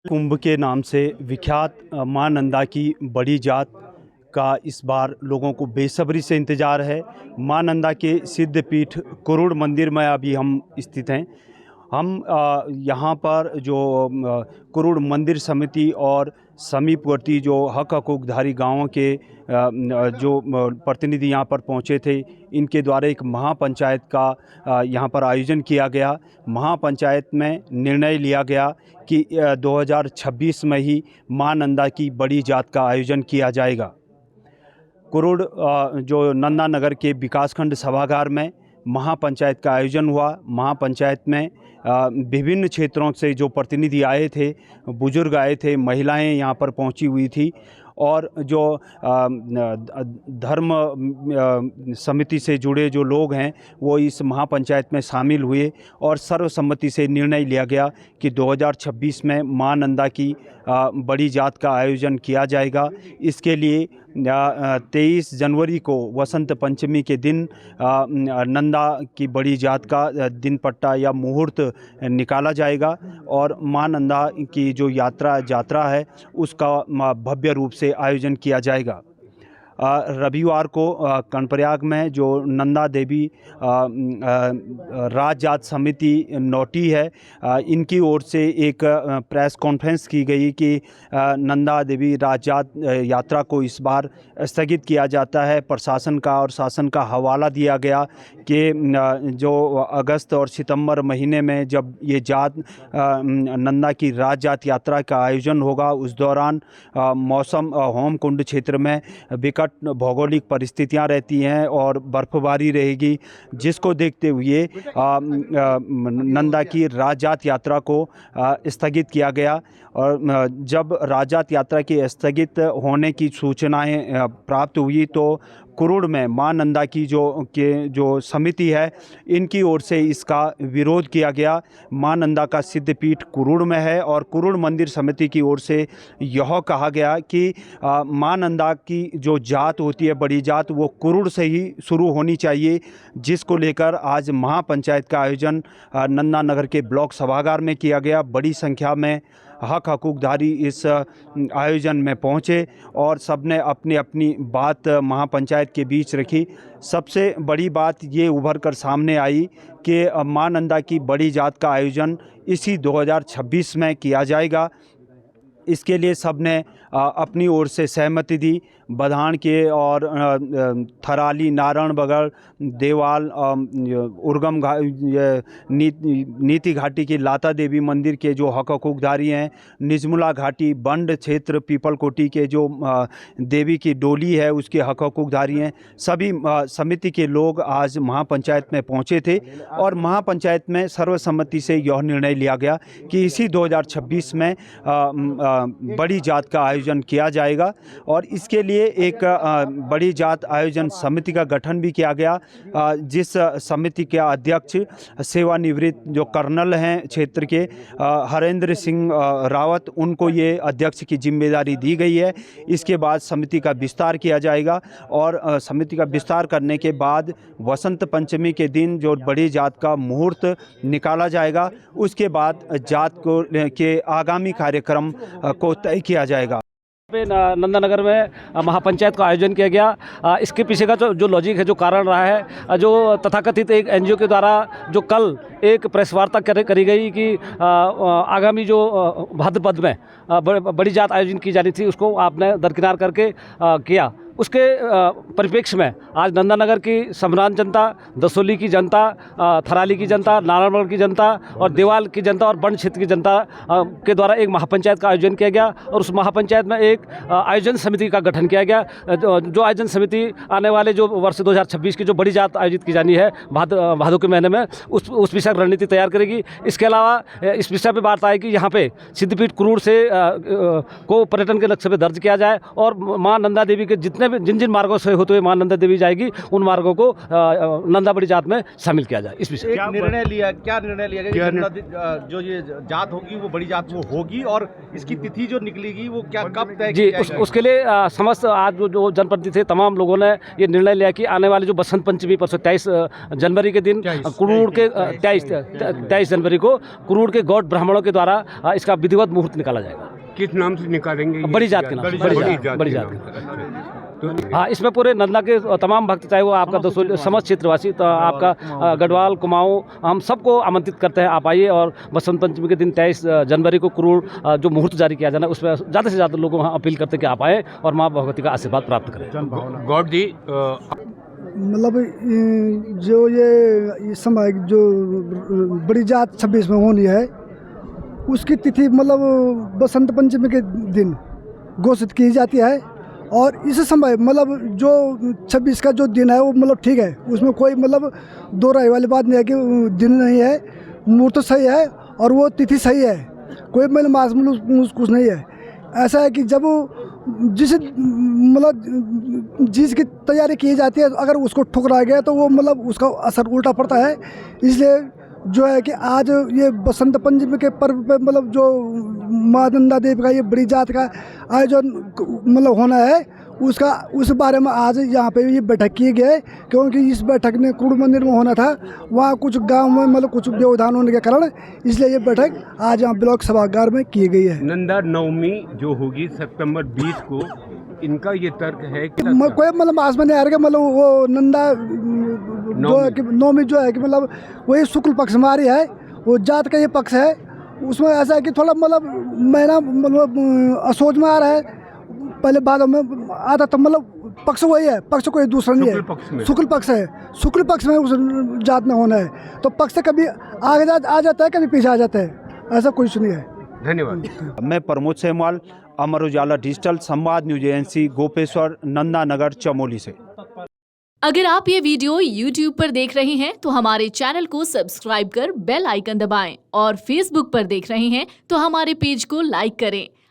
कुंभ के नाम से विख्यात मां नंदा की बड़ी जात का इस बार लोगों को बेसब्री से इंतज़ार है। मां नंदा के सिद्धपीठ कुरुड़ मंदिर में अभी हम स्थित हैं। हम यहाँ पर जो कुरुड़ मंदिर समिति और समीपवर्ती जो हक हकूक़धारी गाँवों के जो प्रतिनिधि यहाँ पर पहुँचे थे, इनके द्वारा एक महापंचायत का यहाँ पर आयोजन किया गया। महापंचायत में निर्णय लिया गया कि 2026 में ही मां नंदा की बड़ी जात का आयोजन किया जाएगा। कुरुड़ जो नंदा नगर के विकासखंड सभागार में महापंचायत का आयोजन हुआ। महापंचायत में विभिन्न क्षेत्रों से जो प्रतिनिधि आए थे, बुजुर्ग आए थे, महिलाएं यहाँ पर पहुँची हुई थी और जो धर्म समिति से जुड़े जो लोग हैं वो इस महापंचायत में शामिल हुए और सर्वसम्मति से निर्णय लिया गया कि 2026 में मां नंदा की बड़ी जात का आयोजन किया जाएगा। इसके लिए 23 जनवरी को वसंत पंचमी के दिन नंदा की बड़ी जात का दिन पट्टा या मुहूर्त निकाला जाएगा और मां नंदा की जो यात्रा है उसका भव्य रूप से आयोजन किया जाएगा। रविवार को कर्णप्रयाग में जो नंदा देवी राज जात समिति नौटी है, इनकी ओर से एक प्रेस कॉन्फ्रेंस की गई कि नंदा देवी राज जात यात्रा को इस बार स्थगित किया जाता है। प्रशासन का और शासन का हवाला दिया गया कि जो अगस्त और सितंबर महीने में जब ये जात नंदा की राज जात यात्रा का आयोजन होगा, उस दौरान मौसम होमकुंड क्षेत्र में विकट भौगोलिक परिस्थितियां रहती हैं और बर्फबारी रहेगी, जिसको देखते हुए नंदा की राज जात यात्रा को स्थगित किया गया। और जब राज जात यात्रा के स्थगित होने की सूचनाएं प्राप्त हुई तो कुरुड़ में मां नंदा की जो समिति है, इनकी ओर से इसका विरोध किया गया। मां नंदा का सिद्धपीठ कुरुड़ में है और कुरुड़ मंदिर समिति की ओर से यह कहा गया कि मां नंदा की जो जात होती है, बड़ी जात, वो कुरुड़ से ही शुरू होनी चाहिए, जिसको लेकर आज महापंचायत का आयोजन नंदा नगर के ब्लॉक सभागार में किया गया। बड़ी संख्या में हक हकूक़धारी इस आयोजन में पहुँचे और सबने अपनी अपनी बात महापंचायत के बीच रखी। सबसे बड़ी बात ये उभर कर सामने आई कि मां नंदा की बड़ी जात का आयोजन इसी 2026 में किया जाएगा। इसके लिए सबने अपनी ओर से सहमति दी। बधान के और थराली, नारायणबगड़, देवाल, उर्गम नीति घाटी की लाता देवी मंदिर के जो हक हकूक़धारी हैं, निजमुला घाटी, बंड क्षेत्र, पीपलकोटी के जो देवी की डोली है उसके हक हकूक़धारी हैं, सभी समिति के लोग आज महापंचायत में पहुंचे थे और महापंचायत में सर्वसम्मति से यह निर्णय लिया गया कि इसी 2026 में बड़ी जात का आयोजन किया जाएगा। और इसके लिए एक बड़ी जात आयोजन समिति का गठन भी किया गया, जिस समिति के अध्यक्ष सेवानिवृत्त जो कर्नल हैं क्षेत्र के हरेंद्र सिंह रावत, उनको ये अध्यक्ष की जिम्मेदारी दी गई है। इसके बाद समिति का विस्तार किया जाएगा और समिति का विस्तार करने के बाद वसंत पंचमी के दिन जो बड़ी जात का मुहूर्त निकाला जाएगा, उसके बाद जात को के आगामी कार्यक्रम को तय किया जाएगा। नंदा नगर में महापंचायत का आयोजन किया गया। इसके पीछे का जो लॉजिक है, जो कारण रहा है, जो तथाकथित एक एनजीओ के द्वारा जो कल एक प्रेस वार्ता करी गई कि आगामी जो भाद्रपद में बड़ी जात आयोजन की जानी थी, उसको आपने दरकिनार करके किया। उसके परिप्रेक्ष्य में आज नंदा नगर की समरान जनता, दसोली की जनता, थराली की जनता, नारायणगढ़ की जनता और देवाल की जनता और बंड क्षेत्र की जनता के द्वारा एक महापंचायत का आयोजन किया गया और उस महापंचायत में एक आयोजन समिति का गठन किया गया। जो आयोजन समिति आने वाले जो वर्ष 2026 की जो बड़ी जात आयोजित की जानी है भादों के महीने में, उस विषय रणनीति तैयार करेगी। इसके अलावा इस विषय पर बात आई कि यहाँ पे सिद्धपीठ कुरुड़ से को पर्यटन के लक्ष्य पर दर्ज किया जाए और माँ नंदा देवी के जितने जितने भी जिन मार्गों से होते हुए मां नंदा देवी जाएगी उन मार्गों को नंदा बड़ी जात में शामिल किया जाए। इस विषय क्या निर्णय लिया गया कि जो ये जात होगी वो बड़ी जात वो होगी, और इसकी तिथि जो निकलेगी वो क्या कब तय जी की जाएगी? उसके लिए समस्त आज जो जनप्रतिनिधि थे तमाम लोगों ने ये निर्णय लिया कि आने वाली जो बसंत पंचमी परसों 23 जनवरी के दिन कुरूड़ के 23 जनवरी को कुरूड़ के गौड़ ब्राह्मणों के द्वारा इसका विधिवत मुहूर्त निकाला जाएगा। किस नाम से निकालेंगे? बड़ी जात के नाम, बड़ी जात तो हाँ, इसमें पूरे नंदा के तमाम भक्त, चाहे वो आपका दसोली समस्त क्षेत्रवासी, तो आपका गढ़वाल कुमाऊं, हम सबको आमंत्रित करते हैं, आप आइए। और बसंत पंचमी के दिन 23 जनवरी को कुरूड़ जो मुहूर्त जारी किया जाना, उसमें ज़्यादा से ज़्यादा लोगों को अपील करते हैं कि आप आएँ और माँ भगवती का आशीर्वाद प्राप्त करें। गौड़ जी, मतलब जो ये समय जो बड़ी जात 26 में होनी है उसकी तिथि मतलब बसंत पंचमी के दिन घोषित की जाती है। और इस समय मतलब जो 26 का जो दिन है वो मतलब ठीक है, उसमें कोई मतलब दो राय वाली बात नहीं है कि दिन नहीं है, मुहूर्त सही है और वो तिथि सही है, कोई मतलब मास कुछ नहीं है। ऐसा है कि जब जिस मतलब चीज़ की तैयारी की जाती है, अगर उसको ठुकराया गया तो वो मतलब उसका असर उल्टा पड़ता है। इसलिए जो है कि आज ये बसंत पंचमी के पर्व पे मतलब जो माँ नंदा देवी का ये बड़ी जात का आयोजन मतलब होना है, उस बारे में आज यहाँ पे ये बैठक की गई, क्योंकि इस बैठक में कुरूड़ मंदिर में होना था, वहाँ कुछ गांव में मतलब कुछ व्यवधान होने के कारण इसलिए ये बैठक आज यहाँ ब्लॉक सभागार में की गई है। नंदा नवमी जो होगी सितंबर 20 को, इनका ये तर्क है कि कोई मतलब आस में नहीं आ रहा, मतलब वो नंदा जो है कि नवमी जो है कि मतलब वही शुक्ल पक्ष में आ रही है, वो जात का ये पक्ष है। उसमें ऐसा है कि थोड़ा मतलब महीना मतलब असोज में आ रहा है, पहले बाद में आता था, मतलब पक्ष वही है, पक्ष कोई दूसरा नहीं है, शुक्ल पक्ष है, शुक्ल पक्ष में उस जात में होना है, तो पक्ष कभी आगे आ जाता है, कभी पीछे आ जाता है, ऐसा कुछ नहीं है। धन्यवाद। मैं प्रमोद सेमवाल, अमर उजाला डिजिटल संवाद न्यूज एजेंसी, गोपेश्वर, नंदा नगर, चमोली से। अगर आप ये वीडियो YouTube पर देख रहे हैं तो हमारे चैनल को सब्सक्राइब कर बेल आइकन दबाएं, और Facebook पर देख रहे हैं तो हमारे पेज को लाइक करें।